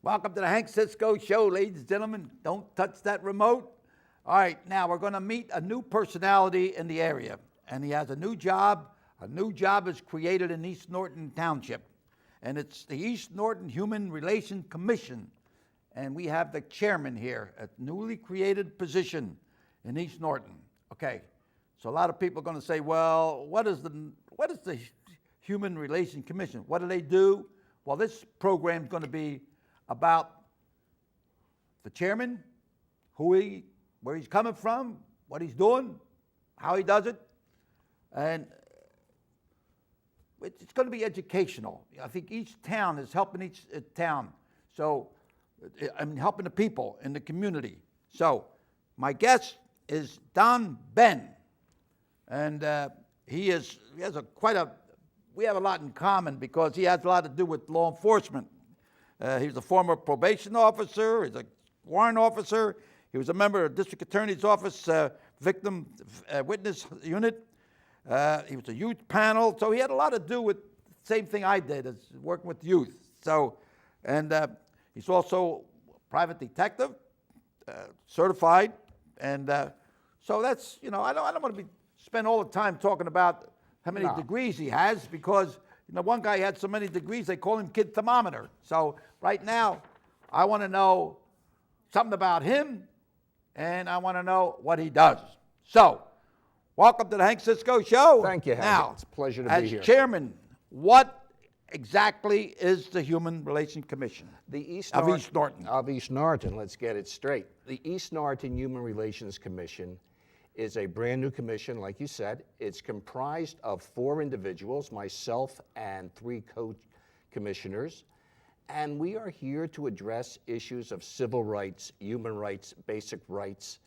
Welcome to the Hank Cisco Show, ladies and gentlemen. Don't touch that remote. All right, now we're going to meet a new personality in the area, and he has a new job. A new job is created in East Norriton Township, and it's the East Norriton Human Relations Commission, and we have the chairman here, a newly created position in East Norriton. Okay, so a lot of people are going to say, well, what is the Human Relations Commission? What do they do? Well, this program is going to be about the chairman, where he's coming from, what he's doing, how he does it, and it's going to be educational. I think each town is helping each town, so I'm helping the people in the community. So my guest is Don Ben, and we have a lot in common because he has a lot to do with law enforcement. He's a former probation officer, he's a warrant officer, he was a member of the District Attorney's Office Victim Witness Unit, he was a youth panel, so he had a lot to do with the same thing I did, as working with youth. So, and he's also a private detective, certified, and so that's, I don't want to spend all the time talking about how many degrees he has, because one guy had so many degrees, they call him Kid Thermometer. So right now, I want to know something about him, and I want to know what he does. So, welcome to the Hank Cisco Show. Thank you, Hank. Now, it's a pleasure to be here. As chairman, what exactly is the Human Relations Commission of East Norriton? Of East Norriton, let's get it straight. The East Norriton Human Relations Commission is a brand new commission, like you said. It's comprised of 4 individuals, myself and 3 co-commissioners, and we are here to address issues of civil rights, human rights, basic rights,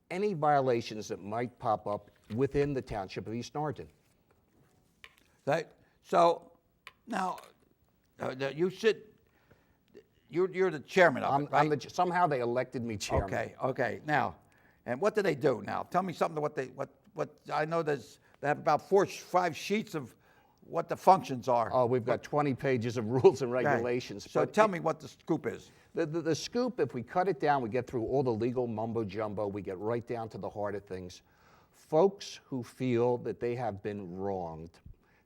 any violations that might pop up within the township of East Norriton. Right. So now you're the chairman of it, right? Somehow they elected me chairman. Okay. Now, and what do they do now? Tell me something. What I know they have about 4 or 5 sheets of what the functions are. Oh, we've got 20 pages of rules and regulations. Okay. So tell me what the scoop is. The scoop, if we cut it down, we get through all the legal mumbo jumbo, we get right down to the heart of things. Folks who feel that they have been wronged,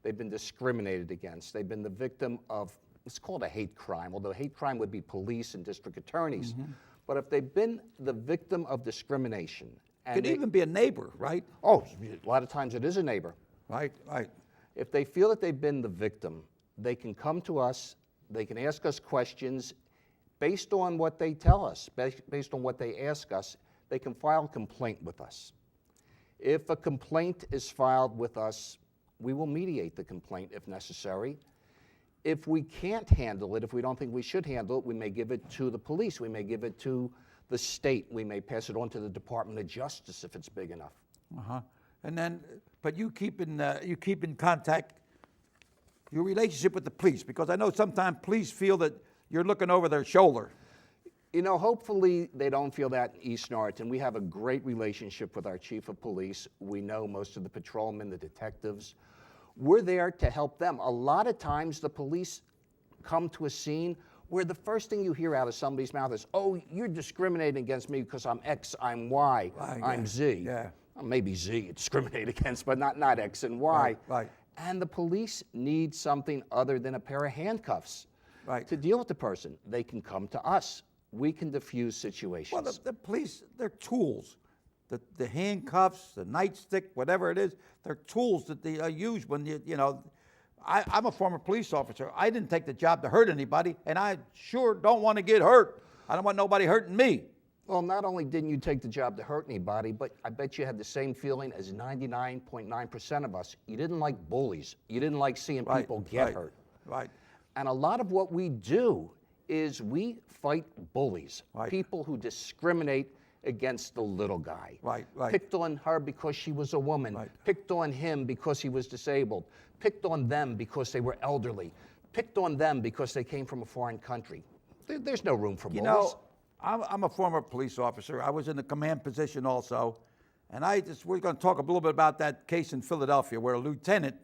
they've been discriminated against, they've been the victim of, it's called a hate crime, although hate crime would be police and district attorneys. Mm-hmm. But if they've been the victim of discrimination. Could even be a neighbor, right? Oh, a lot of times it is a neighbor. Right. If they feel that they've been the victim, they can come to us, they can ask us questions based on what they tell us, based on what they ask us. They can file a complaint with us. If a complaint is filed with us, we will mediate the complaint if necessary. If we can't handle it, if we don't think we should handle it, we may give it to the police, we may give it to the state, we may pass it on to the Department of Justice if it's big enough. And then, but you keep in contact your relationship with the police, because I know sometimes police feel that you're looking over their shoulder. Hopefully they don't feel that in East Norriton. We have a great relationship with our chief of police. We know most of the patrolmen, the detectives. We're there to help them. A lot of times the police come to a scene where the first thing you hear out of somebody's mouth is, oh, you're discriminating against me because I'm X, I'm Y, I'm Z. Yeah. Well, maybe Z discriminate against, but not X and Y. Right. And the police need something other than a pair of handcuffs to deal with the person. They can come to us. We can diffuse situations. Well, the police, they're tools. The handcuffs, the nightstick, whatever it is, they're tools that they use when I'm a former police officer. I didn't take the job to hurt anybody, and I sure don't want to get hurt. I don't want nobody hurting me. Well, not only didn't you take the job to hurt anybody, but I bet you had the same feeling as 99.9% of us. You didn't like bullies. You didn't like seeing people get hurt. Right. And a lot of what we do is we fight bullies, people who discriminate against the little guy. Right. Picked on her because she was a woman. Picked on him because he was disabled. Picked on them because they were elderly. Picked on them because they came from a foreign country. There's no room for bullies. I'm a former police officer. I was in the command position also. And we're going to talk a little bit about that case in Philadelphia where a lieutenant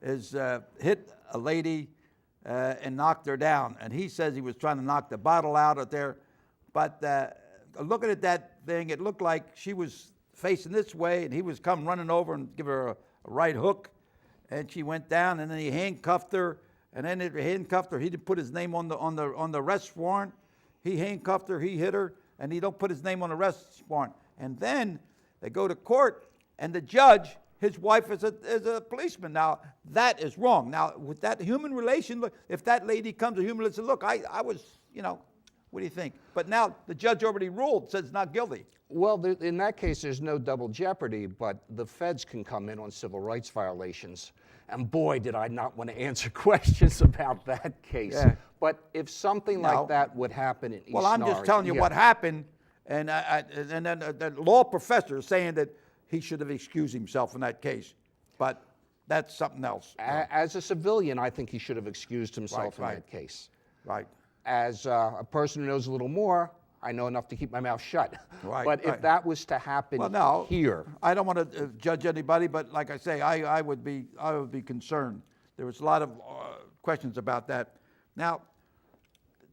hit a lady and knocked her down. And he says he was trying to knock the bottle out of there. But looking at that thing, it looked like she was facing this way, and he was come running over and give her a right hook, and she went down. And then he handcuffed her, and then he handcuffed her. He didn't put his name on the arrest warrant. He handcuffed her. He hit her, and he don't put his name on the arrest warrant. And then they go to court, and the judge, his wife is a policeman. Now, that is wrong. Now, with that human relation, look, if that lady comes to human relation, says, look, I was, what do you think? But now the judge already ruled, says not guilty. Well, in that case, there's no double jeopardy, but the feds can come in on civil rights violations. And boy, did I not want to answer questions about that case. Yeah. But if something like that would happen in East Well, I'm just Norriton, telling you what happened, and then the law professor is saying that he should have excused himself in that case. But that's something else. As a civilian, I think he should have excused himself in that case. Right. As a person who knows a little more, I know enough to keep my mouth shut. Right, But if that was to happen here, I don't want to judge anybody, but like I say, I would be concerned. There was a lot of questions about that. Now,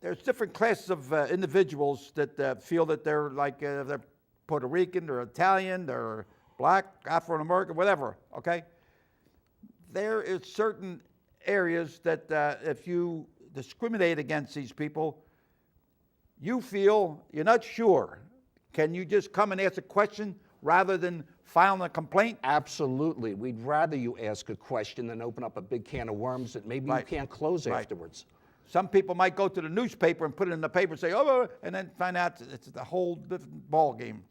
there's different classes of individuals that feel that they're like they're Puerto Rican, they're Italian, they're black, Afro-American, whatever. Okay. There is certain areas that if you discriminate against these people, you feel you're not sure. Can you just come and ask a question rather than filing a complaint? absolutely. We'd rather you ask a question than open up a big can of worms that maybe you can't close afterwards. Some people might go to the newspaper and put it in the paper and say, oh, and then find out it's a whole different ball game.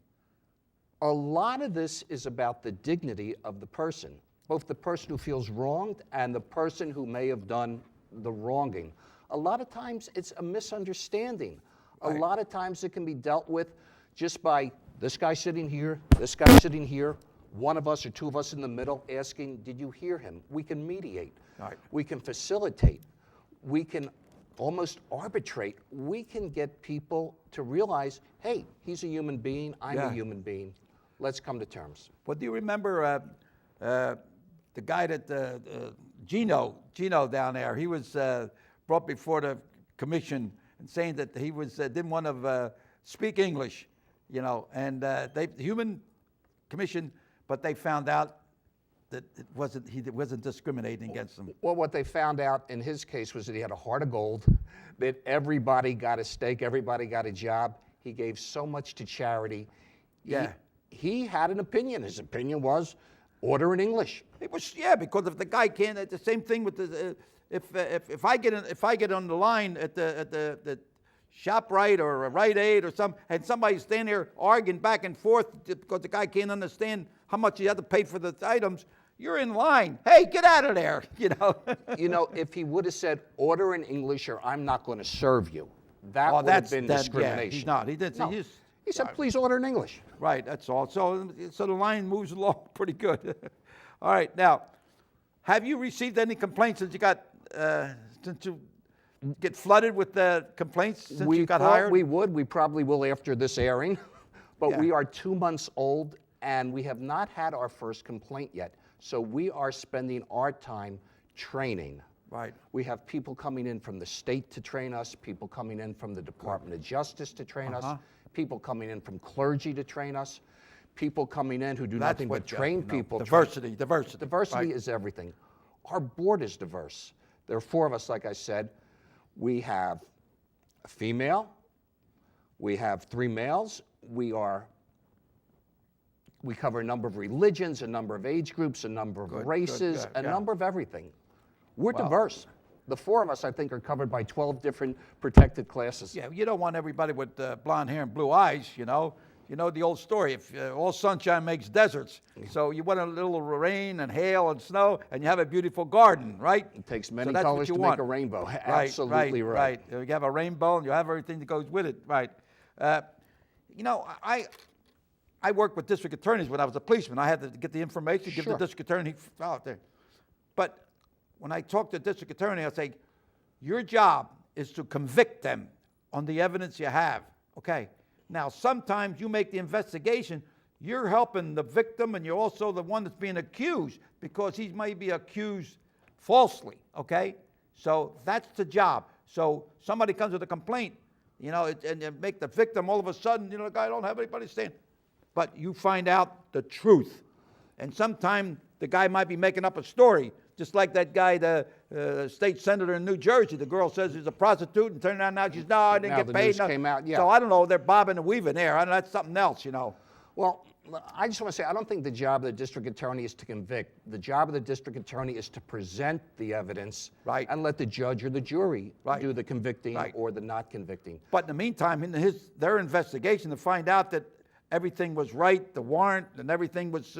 A lot of this is about the dignity of the person, both the person who feels wronged and the person who may have done the wronging. A lot of times it's a misunderstanding. A lot of times it can be dealt with just by this guy sitting here, this guy sitting here, one of us or two of us in the middle asking, did you hear him? We can mediate. Right. We can facilitate. We can almost arbitrate. We can get people to realize, hey, he's a human being, I'm a human being. Let's come to terms. Well, do you remember the guy that Gino down there? He was brought before the commission and saying that he was didn't want to speak English, and the human commission, but they found out that he wasn't discriminating against them. Well, what they found out in his case was that he had a heart of gold, that everybody got a stake, everybody got a job. He gave so much to charity. Yeah. He had an opinion. His opinion was order in English. It was because if the guy can't, the same thing with the if I get on the line at the ShopRite or a Rite Aid or and somebody's standing there arguing back and forth because the guy can't understand how much you have to pay for the items, you're in line. Hey, get out of there, If he would have said order in English or I'm not going to serve you, that would have been discrimination. Yeah, he's not. He didn't. No. He said, please order in English. Right, that's all. So the line moves along pretty good. All right, now, have you received any complaints since you got since you get flooded with complaints since you got hired? We would. We probably will after this airing. But we are 2 months old, and we have not had our first complaint yet. So we are spending our time training. Right. We have people coming in from the state to train us, people coming in from the Department of Justice to train us, people coming in from clergy to train us, people coming in who do nothing but train people. Diversity. Diversity is everything. Our board is diverse. There are 4 of us, like I said. We have a female, we have 3 males, we cover a number of religions, a number of age groups, a number of races, a number of everything. We're diverse. The 4 of us, I think, are covered by 12 different protected classes. Yeah, you don't want everybody with blonde hair and blue eyes, You know the old story, if all sunshine makes deserts. So you want a little rain and hail and snow, and you have a beautiful garden, right? It takes many colors to make a rainbow. Absolutely right. You have a rainbow, and you have everything that goes with it, right? I worked with district attorneys when I was a policeman. I had to get the information, give the district attorney, out there. But when I talk to the district attorney, I say, your job is to convict them on the evidence you have, okay? Now, sometimes you make the investigation, you're helping the victim, and you're also the one that's being accused because he may be accused falsely, okay? So that's the job. So somebody comes with a complaint, and make the victim all of a sudden, the guy don't have anybody stand. But you find out the truth. And sometimes the guy might be making up a story, just like that guy, the state senator in New Jersey. The girl says he's a prostitute, and turned out now she's, no, I didn't get the paid. news No. came out, yeah. So I don't know, they're bobbing and weaving there. I don't know, that's something else, Well, I just want to say, I don't think the job of the district attorney is to convict. The job of the district attorney is to present the evidence Right. and let the judge or the jury Right. do the convicting Right. or the not convicting. But in the meantime, in their investigation, to find out that everything was right, the warrant and everything was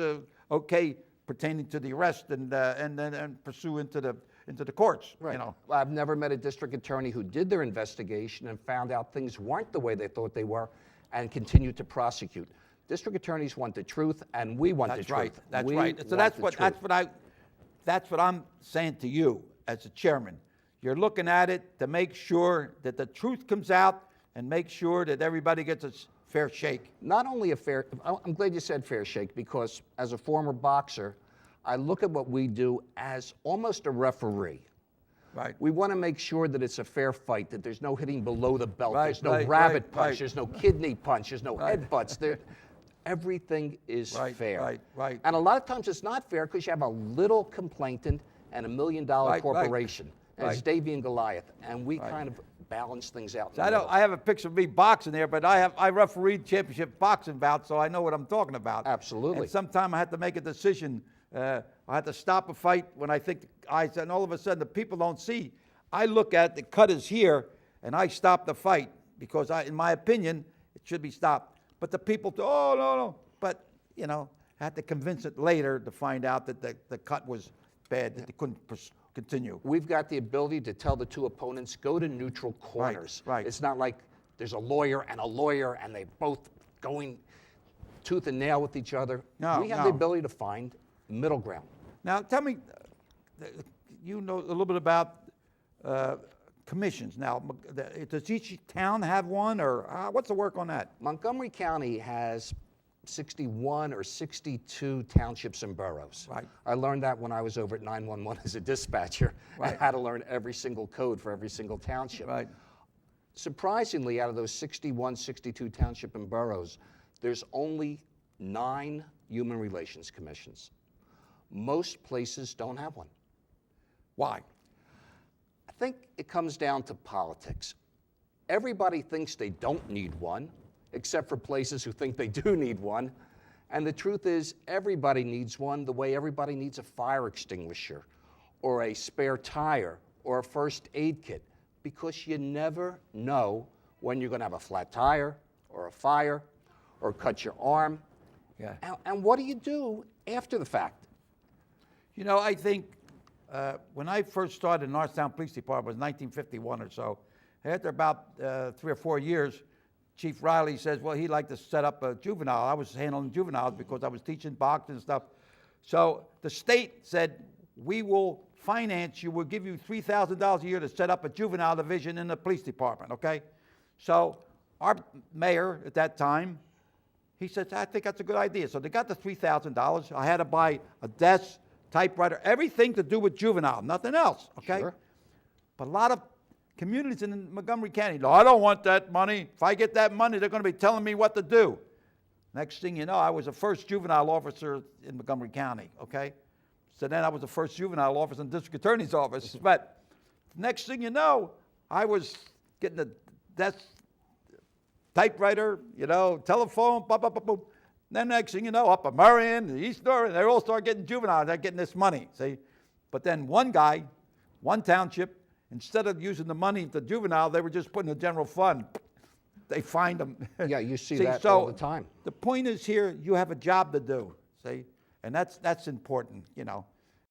okay pertaining to the arrest, and pursue into the courts. Well, I've never met a district attorney who did their investigation and found out things weren't the way they thought they were and continued to prosecute. District attorneys want the truth, and we want the truth. Right. That's We right. So want that's what I'm saying to you as a chairman. You're looking at it to make sure that the truth comes out and make sure that everybody gets a fair shake. Not only a fair, I'm glad you said fair shake, because as a former boxer, I look at what we do as almost a referee. Right. We want to make sure that it's a fair fight, that there's no hitting below the belt, Right, there's no right, rabbit right, punch, right. there's no kidney punch, there's no Right. headbutts. Everything is Right, fair. right. And a lot of times it's not fair because you have a little complainant and $1 million Right, corporation. And it's right. Davy and Goliath, and we kind of balance things out. So I have a picture of me boxing there, but I refereed championship boxing bouts, so I know what I'm talking about. Absolutely. And sometimes I had to make a decision. I had to stop a fight when I think and all of a sudden the people don't see. I look at the cut is here, and I stop the fight because in my opinion, it should be stopped. But the people, oh no. But I had to convince it later to find out that the cut was bad, that they couldn't continue. We've got the ability to tell the two opponents, go to neutral corners. Right. It's not like there's a lawyer, and they're both going tooth and nail with each other. No, we have the ability to find middle ground. Now tell me, you know a little bit about commissions. Now, does each town have one, or what's the work on that? Montgomery County has 61 or 62 townships and boroughs. Right. I learned that when I was over at 911 as a dispatcher. Right. I had to learn every single code for every single township. Right. Surprisingly, out of those 61, 62 township and boroughs, there's only 9 human relations commissions. Most places don't have one. Why? I think it comes down to politics. Everybody thinks they don't need one, except for places who think they do need one. And the truth is, everybody needs one the way everybody needs a fire extinguisher or a spare tire or a first aid kit, because you never know when you're going to have a flat tire or a fire or cut your arm. Yeah. And what do you do after the fact? I think when I first started in Norriton Police Department, it was 1951 or so. After about 3 or 4 years, Chief Riley says, well, he'd like to set up a juvenile. I was handling juveniles because I was teaching boxing and stuff. So the state said, we will finance you, we'll give you $3,000 a year to set up a juvenile division in the police department, okay? So our mayor at that time, he said, I think that's a good idea. So they got the $3,000. I had to buy a desk, typewriter, everything to do with juvenile, nothing else, okay? Sure. But a lot of communities in Montgomery County, no, I don't want that money. If I get that money, they're going to be telling me what to do. Next thing you know, I was the first juvenile officer in Montgomery County, okay? So then I was the first juvenile officer in the district attorney's office. But next thing you know, I was getting the desk, typewriter, telephone, boom. Then next thing you know, up at Marion, the East Norriton, they all start getting juveniles. They're getting this money, see? But then one guy, one township, instead of using the money to juvenile, they were just putting in the general fund. They find them. Yeah, you see that all the time. The point is here, you have a job to do, see? And that's important,